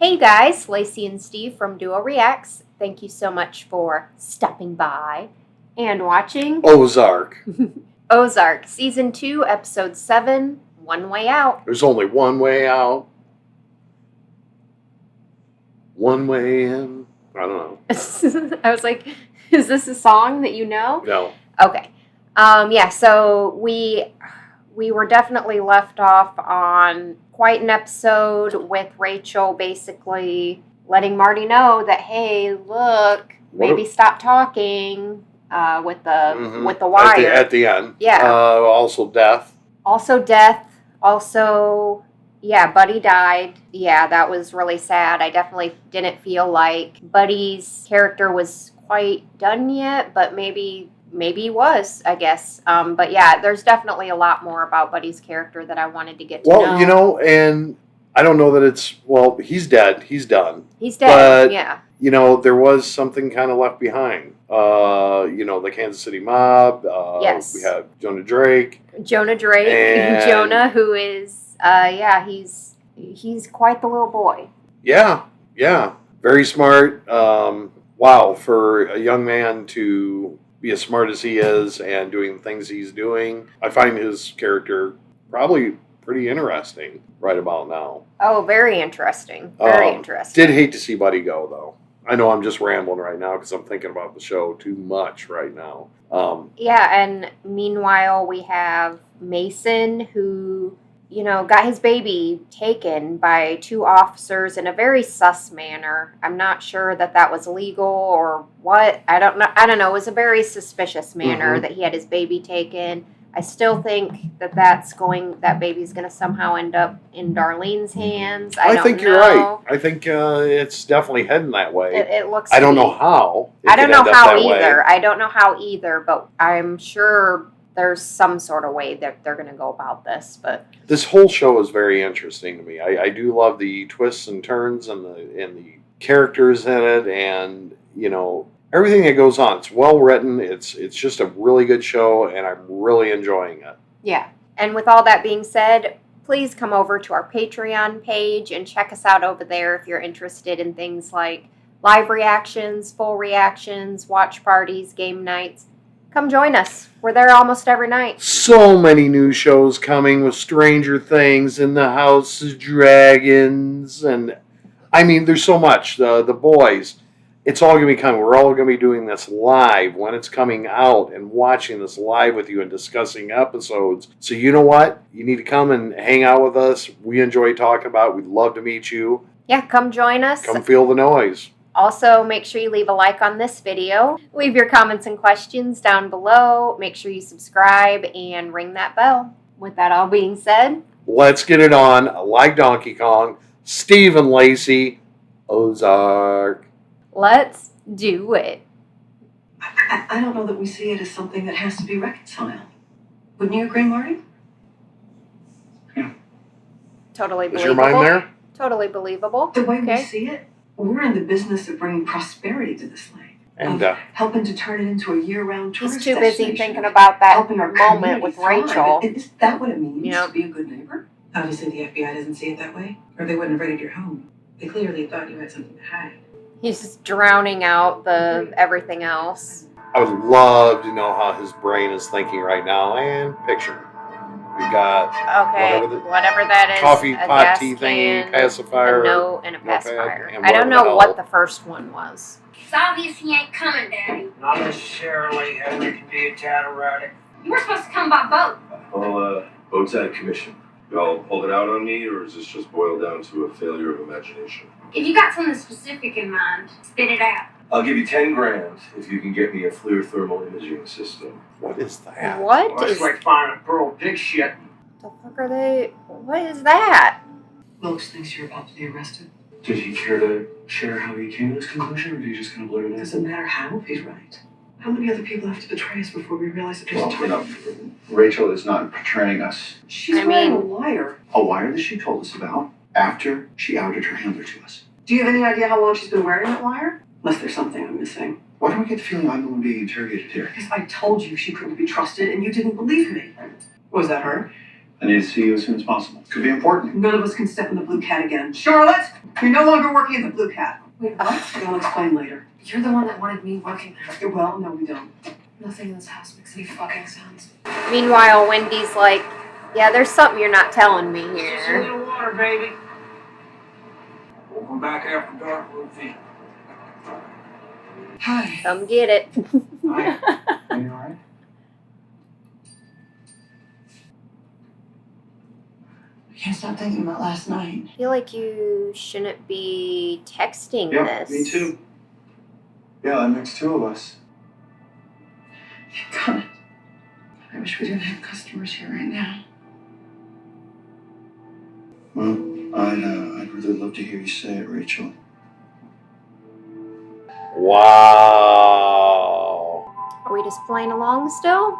Hey guys, Lacey and Steve from Duo Reacts. Thank you so much for stopping by and watching Ozark. Ozark, Season 2, Episode 7, One Way Out. There's only one way out. One way in. I don't know. I was like, is this a song that you know? No. Okay. Yeah, so we were definitely left off on quite an episode with Rachel basically letting Marty know that, hey, look, maybe stop talking with the wire. At the end. Yeah. Also death. Also death. Also, yeah, Buddy died. Yeah, that was really sad. I definitely didn't feel like Buddy's character was quite done yet, but maybe he was, I guess. But yeah, there's definitely a lot more about Buddy's character that I wanted to get to know. Well, you know, and I don't know that it's, well, he's dead. He's done. He's dead, but, yeah. You know, there was something kind of left behind. You know, the Kansas City mob. Yes. We have Jonah Drake. Jonah Drake. And Jonah, who is, he's quite the little boy. Yeah, yeah. Very smart. Wow, for a young man to be as smart as he is and doing the things he's doing, I find his character probably pretty interesting right about now. Oh, very interesting. Very interesting. Did hate to see Buddy go, though. I know I'm just rambling right now because I'm thinking about the show too much right now. Yeah, and meanwhile, we have Mason, who, you know, got his baby taken by two officers in a very sus manner. I'm not sure that was legal or what. I don't know. It was a very suspicious manner that he had his baby taken. I still think that baby's going to somehow end up in Darlene's hands. I think you're right. I think it's definitely heading that way. It looks. I don't know how. I don't know how either. I don't know how either, but I'm sure there's some sort of way that they're going to go about this. But this whole show is very interesting to me. I do love the twists and turns and the characters in it, and you know, everything that goes on. It's well written. It's just a really good show, and I'm really enjoying it. Yeah. And with all that being said, please come over to our Patreon page and check us out over there if you're interested in things like live reactions, full reactions, watch parties, game nights. Come join us. We're there almost every night. So many new shows coming with Stranger Things and the House of Dragons, and I mean, there's so much. The Boys. It's all going to be coming. We're all going to be doing this live when it's coming out and watching this live with you and discussing episodes. So you know what? You need to come and hang out with us. We enjoy talking about it. We'd love to meet you. Yeah, come join us. Come feel the noise. Also, make sure you leave a like on this video. Leave your comments and questions down below. Make sure you subscribe and ring that bell. With that all being said, let's get it on. Like Donkey Kong, Steve and Lacey, Ozark. Let's do it. I don't know that we see it as something that has to be reconciled. Wouldn't you agree, Marty? Yeah. Totally believable. Is your mind there? Totally believable. The way we see it, we're in the business of bringing prosperity to this land. And helping to turn it into a year-round tourist destination. He's too busy thinking about that moment with Rachel. Is that what it means to be a good neighbor? Obviously, the FBI doesn't see it that way, or they wouldn't have raided your home. They clearly thought you had something to hide. He's just drowning out the everything else. I would love to know how his brain is thinking right now. And picture. We got whatever that is. Coffee pot tea thingy, pacifier. A note and a pacifier. I don't know what the first one was. It's obvious he ain't coming, Daddy. Not necessarily. Henry can be a tad erratic. You were supposed to come by boat. Well, boat's out of commission. Y'all pulled it out on me, or is this just boiled down to a failure of imagination? If you got something specific in mind, spit it out. I'll give you 10 grand if you can get me a FLIR thermal imaging system. What is that? What well, is... It's like finding a pearl pig shit. The fuck are they... What is that? Wilkes thinks you're about to be arrested. Did he care to share how he came to this conclusion, or did he just kind of blurt it out? Does it matter how if he's right? How many other people have to betray us before we realize that there's a twist? Rachel is not betraying us. She's a liar. A liar that she told us about after she outed her handler to us. Do you have any idea how long she's been wearing that liar? Unless there's something I'm missing. Why do I get the feeling I'm the one being interrogated here? Because I told you she couldn't be trusted and you didn't believe me. Was that her? I need to see you as soon as possible. Could be important. None of us can step in the Blue Cat again. Charlotte, you're no longer working in the Blue Cat. Wait, what? I'll explain later. You're the one that wanted me working there. Well, no, we don't. Nothing in this house makes any fucking sense. Meanwhile, Wendy's like, yeah, there's something you're not telling me Just a here. little water, baby. We'll come back after dark, Ruthie. Hi. Come get it. Hi. Are you alright? I can't stop thinking about last night. I feel like you shouldn't be texting Yeah, this. me too. Yeah, that makes two of us. Thank God. I wish we didn't have customers here right now. Well, I'd really love to hear you say it, Rachel. Wow. Are we just playing along still?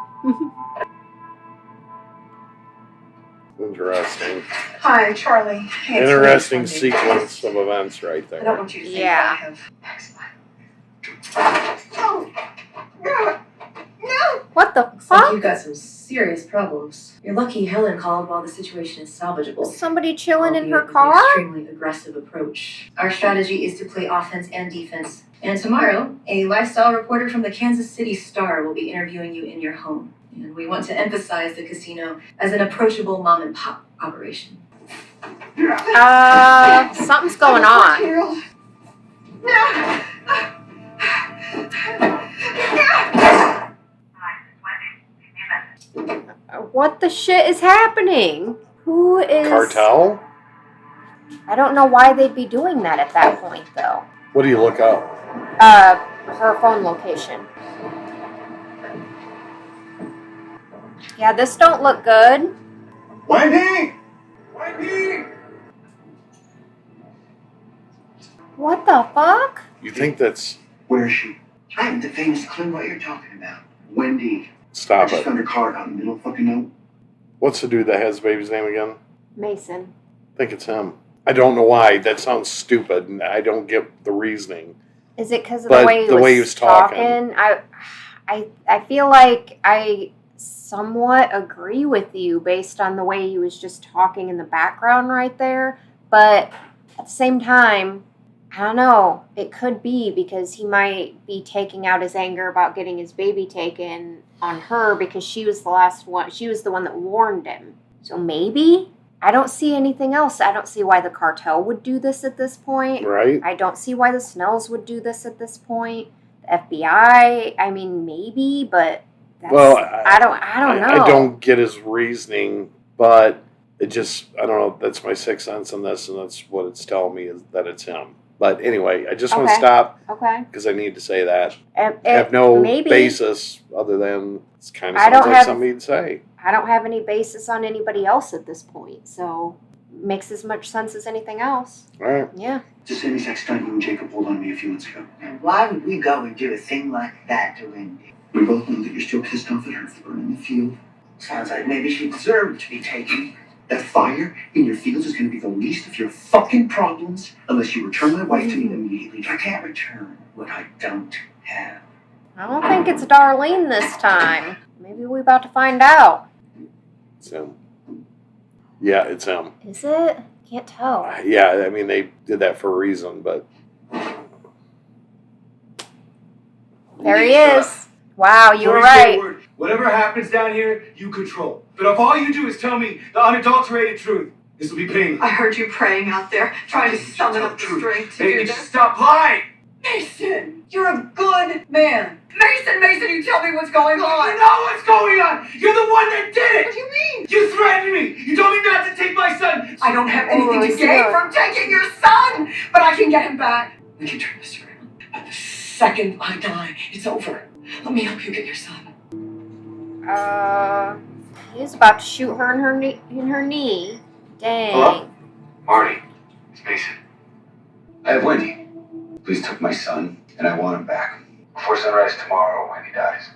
Interesting. Hi, Charlie. Hey, it's Interesting really funny. sequence of events right I don't there. want you to think Yeah. I have. Oh, no, no. What the Looks like fuck? you've got some serious problems. You're lucky Helen called while the situation is salvageable. Somebody chilling in her Albeit with an car? extremely aggressive approach. Our strategy is to play offense and defense. And tomorrow, a lifestyle reporter from the Kansas City Star will be interviewing you in your home. And we want to emphasize the casino as an approachable mom and pop operation. Something's going on. No. What the shit is happening? Who is... Cartel? I don't know why they'd be doing that at that point, though. What do you look up? Her phone location. Yeah, this don't look good. Wendy! Wendy! What the fuck? You think that's... Where is she? I have the faintest clue what you're talking about. Wendy. I Stop just it. found her card out in the middle of fucking note. What's the dude that has the baby's name again? Mason. I think it's him. I don't know why. That sounds stupid, and I don't get the reasoning. Is it because of But the way he was talking? I feel like I somewhat agree with you based on the way he was just talking in the background right there. But at the same time, I don't know. It could be because he might be taking out his anger about getting his baby taken on her because she was the last one. She was the one that warned him. So maybe? I don't see anything else. I don't see why the cartel would do this at this point. Right? I don't see why the Snells would do this at this point. The FBI, I mean, maybe, but that's, Well, I don't know. I don't get his reasoning, but it just, I don't know, that's my sixth sense in this, and that's what it's telling me is that it's him. But anyway, I just want to Okay. stop Okay. because I need to say that. It, I have no maybe. basis other than it's kind of I sounds don't like have- something he'd say. I don't have any basis on anybody else at this point, so makes as much sense as anything else. All right. Yeah. It's the same exact stunt you and Jacob pulled on me a few months ago. And why would we go and do a thing like that to Wendy? We both know that you're still pissed off at her for burning the field. Sounds like maybe she deserved to be taken. That fire in your fields is going to be the least of your fucking problems unless you return my wife to me immediately. I can't return what I don't have. I don't think it's Darlene this time. Maybe we're about to find out. It's him. Yeah, it's him. Is it? Can't tell. Yeah, I mean, they did that for a reason, but There he is. Wow, you were Before say a right. word, whatever happens down here, you control. But if all you do is tell me the unadulterated truth, this will be painless. I heard you praying out there, trying to summon up the strength to Hey, do you this. just stop lying! Mason, you're a good man. Mason, you tell me what's going You on. know what's going on! You're the one that did What do it! you mean? You threatened me! You told me not to take my son! I don't have anything Oh, to I gain see. from taking your son, but I can get him back. We can turn this around. But the second I die, it's over. Let me help you get your son. He's about to shoot her in her knee. Dang. Hello? Marty, it's Mason. I have Wendy. Police took my son, and I want him back. Before sunrise tomorrow, Wendy dies.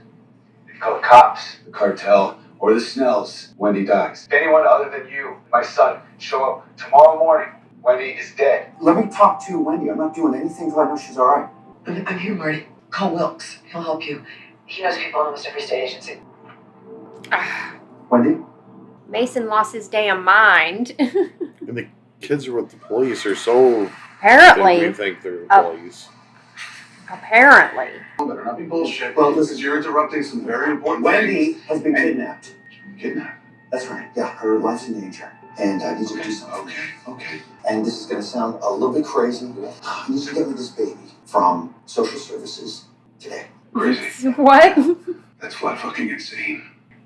If you call the cops, the cartel, or the Snells, Wendy dies. If anyone other than you, my son, show up tomorrow morning, Wendy is dead. Let me talk to Wendy. I'm not doing anything till I know she's all right. I'm here, Marty. Call Wilkes. He'll help you. He knows people in almost every state agency. Wendy? Mason lost his damn mind. And the kids are with the police are so Apparently. they think they're the police. Apparently. Better not be bullshit. Well, listen, you're interrupting some very important Wendy things. has been kidnapped. Kidnapped. That's right. Yeah, her life's in danger. And I need you to do something. Okay. And this is going to sound a little bit crazy. I need you to get me this baby from social services today. Crazy. What? That's flat fucking insane.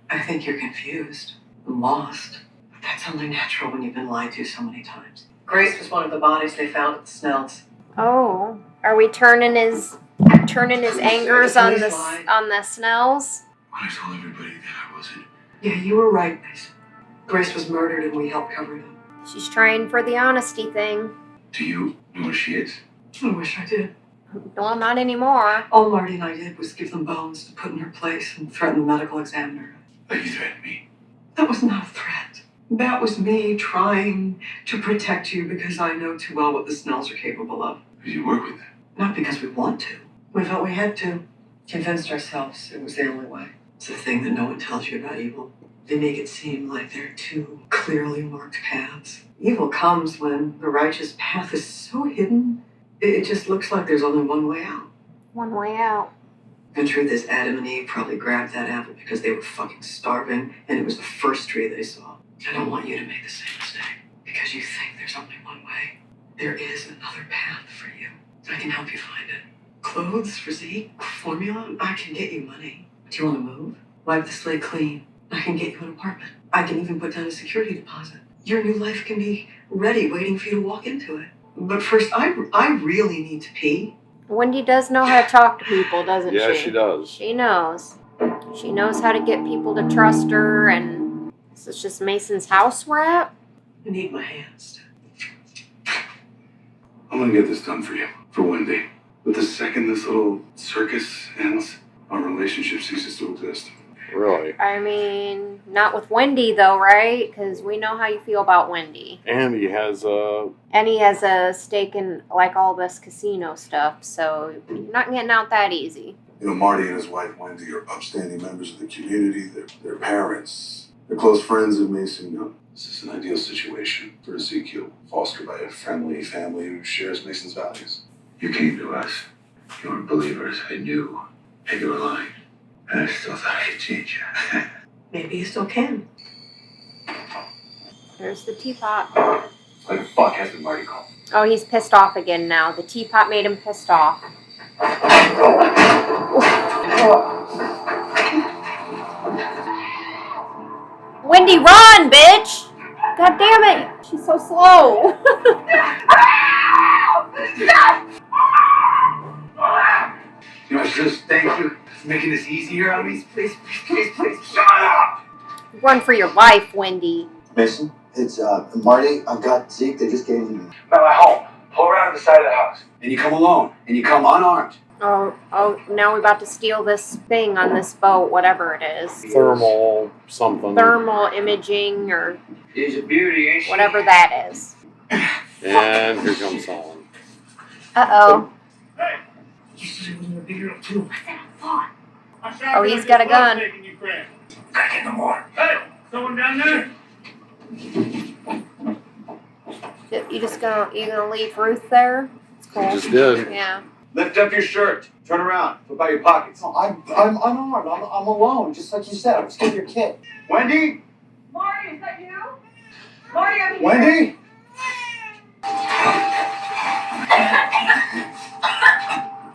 I think you're confused and lost. But that's only natural when you've been lied to so many times. Grace was one of the bodies they found at the Snells. Oh, are we turning his angers on the Snells? When I told everybody that I wasn't. Yeah, you were right, Mason. Grace was murdered and we helped cover them. She's trying for the honesty thing. Do you know where she is? I wish I did. Well, not anymore. All Marty and I did was give them bones to put in her place and threaten the medical examiner. Like you threatened me. That was not a threat. That was me trying to protect you because I know too well what the Snells are capable of. Did you work with them? Not because we want to. We felt we had to. Convinced ourselves it was the only way. It's the thing that no one tells you about evil. They make it seem like there are two clearly marked paths. Evil comes when the righteous path is so hidden, it just looks like there's only one way out. One way out. The truth is, Adam and Eve probably grabbed that apple because they were fucking starving, and it was the first tree they saw. I don't want you to make the same mistake because you think there's only one way. There is another path for you. I can help you find it. Clothes, physique, formula, I can get you money. Do you want to move? Wipe the slate clean. I can get you an apartment. I can even put down a security deposit. Your new life can be ready, waiting for you to walk into it. But first, I really need to pee. Wendy does know how to talk to people, doesn't she? Yeah, she does. She knows. She knows how to get people to trust her, and this is just Mason's house wrap. I need my hands. I'm gonna get this done for you. For Wendy. But the second this little circus ends, our relationship ceases to exist. Really. I mean, not with Wendy, though, right? Because we know how you feel about Wendy. And he has And he has a stake in, like, all this casino stuff, so you're not getting out that easy. You know, Marty and his wife Wendy are upstanding members of the community. They're parents. They're close friends of Mason Young. This is an ideal situation for Ezekiel, fostered by a friendly family who shares Mason's values. You came to us. You weren't believers. I knew. And you were lying. And I still thought I could change you. Maybe you still can. There's the teapot. Why the fuck hasn't Marty called? Oh, he's pissed off again now. The teapot made him pissed off. Wendy, run, bitch! God damn it! She's so slow. You know, just thank you for making this easier on me. Please, shut up! Run for your life, Wendy. Mason, it's Marty. I've got Zeke. They just gave me. Now at home. Pull around to the side of the house. And you come alone. And you come unarmed. Oh, now we're about to steal this thing on this boat, whatever it is. thermal something. Thermal imaging or She's a beauty, ain't she? whatever that is. And here comes Solomon. Uh-oh. You should have been a bigger too. I said I fought. Oh, he's got a gun. Back in the morning. Hey, someone down there? You gonna leave Ruth there? It's cool. He just did. Yeah. Lift up your shirt. Turn around. Put by your pockets. No, I'm unarmed. I'm alone, just like you said. I'm just with your kid. Wendy? Marty, is that you? Marty, I'm here. Wendy?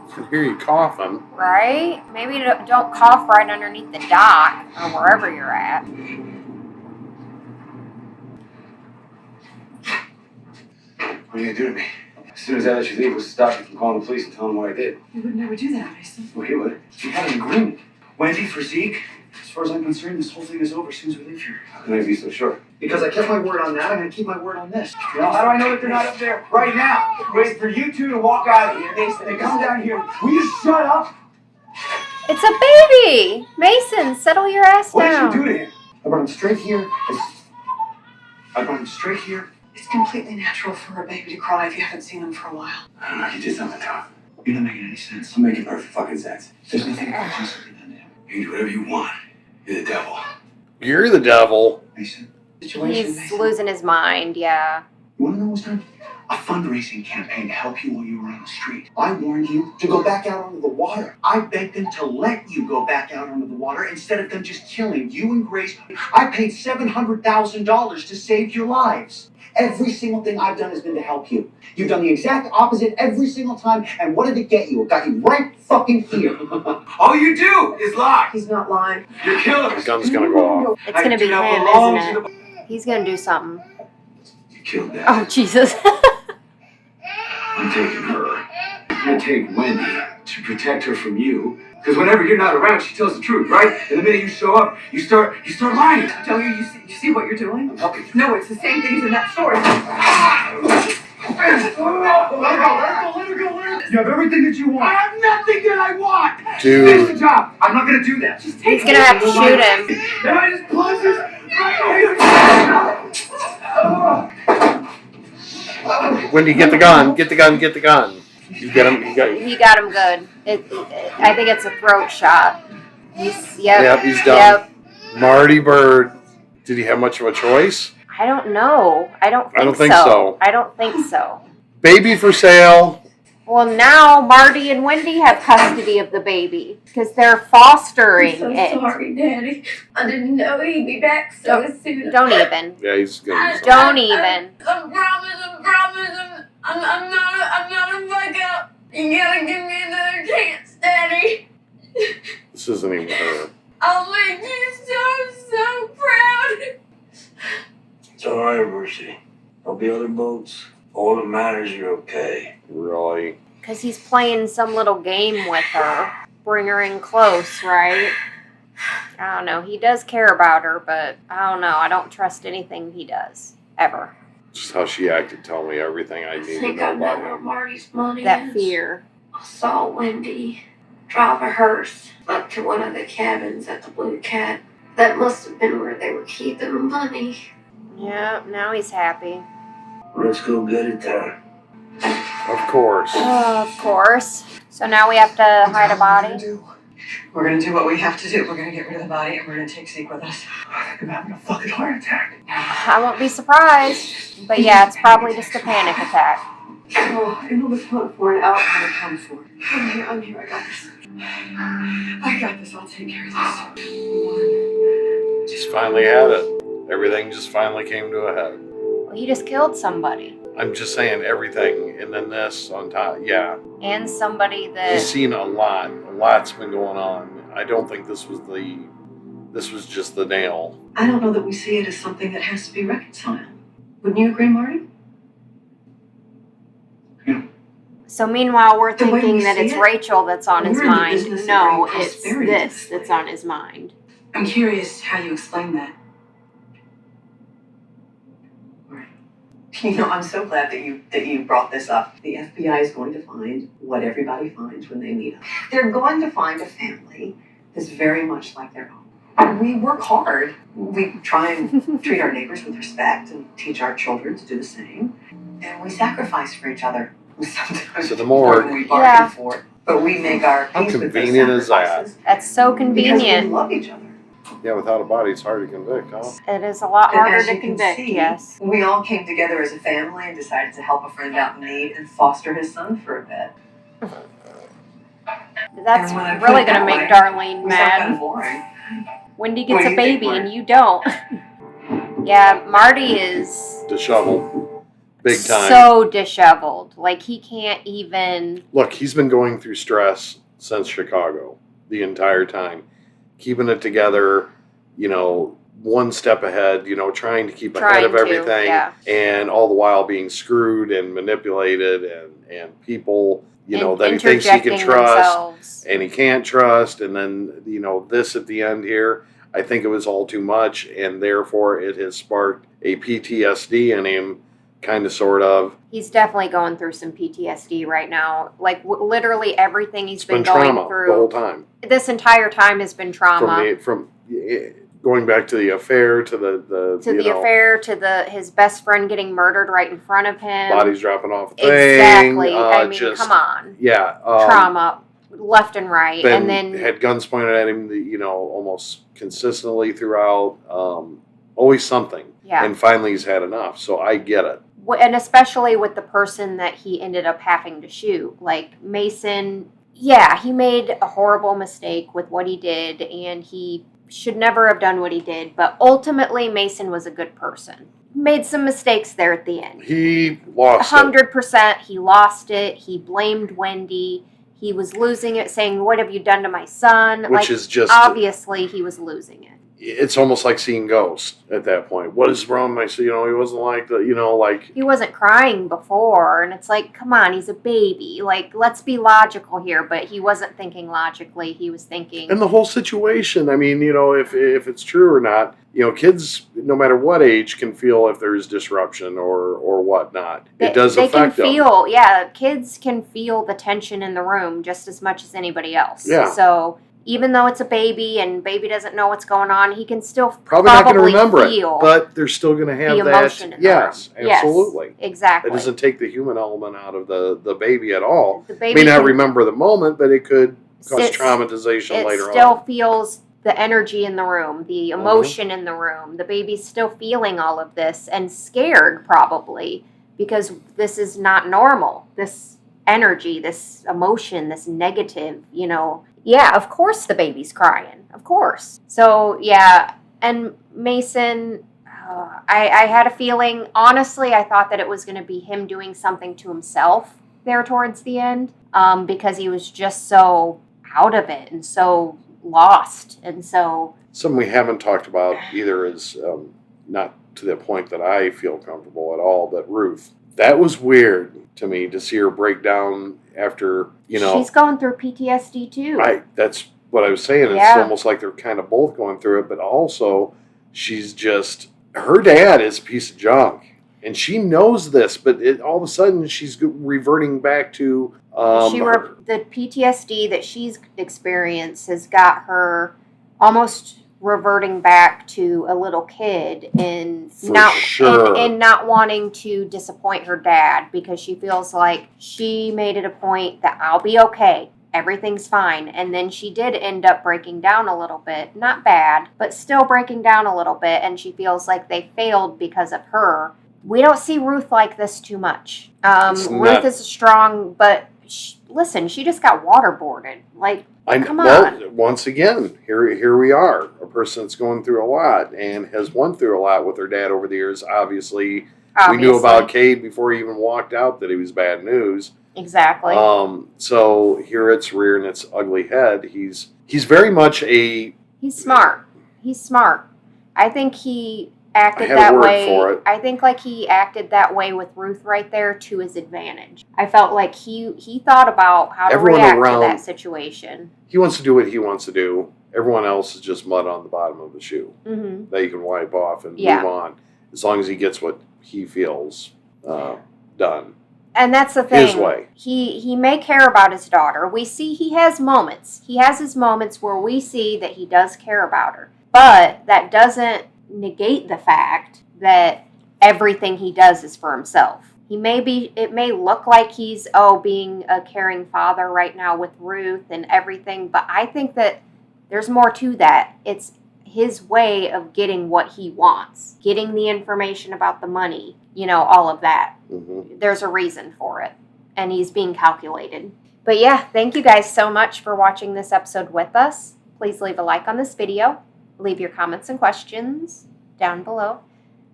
I can hear you coughing. Right? Maybe don't cough right underneath the dock or wherever you're at. What are you gonna do to me? As soon as I let you leave, what's to stop you from calling the police and telling them what I did? You would never do that, Mason. Well, you would. We had an agreement. Wendy, for Zeke, as far as I'm concerned, this whole thing is over as soon as we leave here. How can I be so sure? Because I kept my word on that. I'm going to keep my word on this. You know, how do I know that they're not up there right now? Wait for you two to walk out of here. They come down here. Will you shut up? It's a baby! Mason, settle your ass What down. did you do to him? I brought him straight here. I brought him straight here. It's completely natural for a baby to cry if you haven't seen them for a while. I don't know. You did something to him. You're not making any sense. I'm making perfect fucking sense. There's nothing possibly done to him. You can do whatever you want. You're the devil. You're the devil. Mason, situation. He's Mason. losing his mind, yeah. You want to know what's done? A fundraising campaign to help you while you were on the street. I warned you to go back out onto the water. I begged them to let you go back out onto the water instead of them just killing you and Grace. I paid $700,000 to save your lives. Every single thing I've done has been to help you. You've done the exact opposite every single time, and what did it get you? It got you right fucking here. All you do is lie. He's not lying. You're killers. The gun's gonna go off. It's gonna be do not him, belong isn't to it? He's gonna do something. You killed that. Oh, Jesus. I'm taking her. I'm gonna take Wendy to protect her from you. Because whenever you're not around, she tells the truth, right? And the minute you show up, you start lying. Tell you see what you're doing? I'm helping you. No, it's the same thing as in that story. Let her go. You have everything that you want. I have nothing that I want. Dude. Finish the job. I'm not gonna do that. Just He's gonna have to shoot him. And I just plunge this right here. Wendy, get the gun. Get the gun. Get the gun. You get him. He got him good. I think it's a throat shot. Yep, he's done. Yep. Marty Bird. Did he have much of a choice? I don't know. I don't think think so. I don't think so. Baby for sale. Well, now Marty and Wendy have custody of the baby because they're fostering I'm so it. sorry, Daddy. I didn't know he'd be back so soon. Don't even. Yeah, he's gonna. Don't even. I promise. I'm not a fuck up. You gotta give me another chance, Daddy. This isn't even her. I'll make you so proud. It's all right, Mercy. There'll be other boats. All that matters, you're okay. Really? Because he's playing some little game with her. Bring her in close, right? I don't know. He does care about her, but I don't know. I don't trust anything he does. Ever. Just how she acted told me everything I I need to think know I know about where him. Marty's money That is. fear. I saw Wendy drive a hearse up to one of the cabins at the Blue Cat. That must have been where they were keeping the money. Yeah, now he's happy. Let's go get it there. Of course. Oh, of course. So now we have to hide a body? We're gonna do what we have to do. We're gonna get rid of the body and we're gonna take Zeke with us. I think I'm having a fucking heart attack. I won't be surprised. But yeah, it's probably just a panic attack. Oh, I know what's coming for it. I'll come for it. I'm here. I got this. I got this. I'll take care of this. Just finally had it. Everything just finally came to a head. Well, he just killed somebody. I'm just saying everything, and then this on top. Yeah, And somebody he's that... seen a lot. A lot's been going on. I don't think this was just the nail. I don't know that we see it as something that has to be reconciled. Wouldn't you agree, Marty? So meanwhile, we're The way thinking we that see it's it, Rachel that's on his we're in the mind. business of No, bringing it's prosperity to this this that's land. on his mind. I'm curious how you explain that. You know, I'm so glad that you brought this up. The FBI is going to find what everybody finds when they meet us. They're going to find a family that's very much like their own. We work hard. We try and treat our neighbors with respect and teach our children to do the same. And we sacrifice for each other. Sometimes So the more- we bargain for it. But we make our How peace with those convenient is that? sacrifices That's so because convenient. we love each other. Yeah, without a body, it's hard to convict, huh? It is a lot And harder as to you can convict, see, yes. we all came together as a family and decided to help a friend out in need and foster his son for a bit. That's And when I put really it going to that make way, Darlene It was kind of mad. boring. Wendy What gets do a you think, baby and Marty? you don't. Yeah, Marty is Disheveled. Big time. so disheveled. Like, he can't even... Look, he's been going through stress since Chicago the entire time. Keeping it together, one step ahead, trying to keep ahead of everything. Yeah. And all the while being screwed and manipulated and people, that he thinks he can Interjecting trust themselves. and he can't trust. And then, this at the end here, I think it was all too much. And therefore it has sparked a PTSD in him, kind of, sort of. He's definitely going through some PTSD right now. Like, literally everything he's It's been going trauma through. the whole time. This entire time has been trauma. From going back to the affair to the affair, to his best friend getting murdered right in front of him. bodies dropping off a thing. Exactly. I mean, come on. Yeah. Trauma left and right. And then had guns pointed at him, almost consistently throughout. Always something. Yeah. And finally he's had enough. So I get it. And especially with the person that he ended up having to shoot. Like, Mason, yeah, he made a horrible mistake with what he did, and he should never have done what he did. But ultimately, Mason was a good person. Made some mistakes there at the end. He lost 100%. He lost it. He blamed Wendy. He was losing it, saying, "What have you done to my son?" Which is just... Obviously, he was losing it. It's almost like seeing ghosts at that point. What is wrong with my son? He wasn't like the, like... He wasn't crying before, and it's like, come on, he's a baby. Like, let's be logical here, but he wasn't thinking logically. He was thinking... And the whole situation, I mean, if it's true or not, kids, no matter what age, can feel if there's disruption or whatnot. It does affect them. They can feel, yeah, kids can feel the tension in the room just as much as anybody else. Yeah. So... even though it's a baby and baby doesn't know what's going on, he can still probably not going to remember it, but they're still going to have the that emotion in yes, the room. absolutely. Yes, exactly. It doesn't take the human element out of the baby at all. The baby may not remember the moment, but it could cause traumatization later on. It still feels the energy in the room, the emotion in the room. The baby's still feeling all of this and scared probably because this is not normal. This energy, this emotion, this negative, Yeah, of course the baby's crying. Of course. So, yeah. And Mason, I had a feeling, honestly, I thought that it was going to be him doing something to himself there towards the end because he was just so out of it and so lost. And so... something we haven't talked about either is not to the point that I feel comfortable at all, but Ruth. That was weird to me to see her break down after, She's going through PTSD too. Right. That's what I was saying. Yeah. It's almost like they're kind of both going through it, but also she's just, her dad is a piece of junk. And she knows this, but all of a sudden she's reverting back to... the PTSD that she's experienced has got her almost reverting back to a little kid and not wanting to disappoint her dad because she feels like she made it a point that I'll be okay. Everything's fine. And then she did end up breaking down a little bit. Not bad, but still breaking down a little bit. And she feels like they failed because of her. We don't see Ruth like this too much. Ruth is strong, but listen, she just got waterboarded. Come on. Well, once again, here we are. A person that's going through a lot and has won through a lot with her dad over the years. Obviously. We knew about Cade before he even walked out that he was bad news. Exactly. So here it's rearing its ugly head. He's very much He's smart. He's smart. I think he acted that way. I think he acted that way with Ruth right there to his advantage. I felt like he thought about how to react to that situation. He wants to do what he wants to do. Everyone else is just mud on the bottom of the shoe that you can wipe off and move on, as long as he gets what he feels done. And that's the thing. His way. He may care about his daughter. We see he has moments. He has his moments where we see that he does care about her. But that doesn't negate the fact that everything he does is for himself. It may look like he's being a caring father right now with Ruth and everything, but I think that there's more to that. It's his way of getting what he wants, getting the information about the money, all of that. There's a reason for it, and he's being calculated. But yeah, thank you guys so much for watching this episode with us. Please leave a like on this video. Leave your comments and questions down below.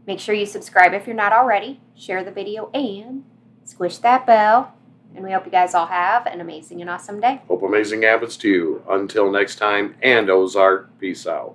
Make sure you subscribe if you're not already. Share the video and squish that bell. And we hope you guys all have an amazing and awesome day. Hope amazing happens to you. Until next time, and Ozark, peace out.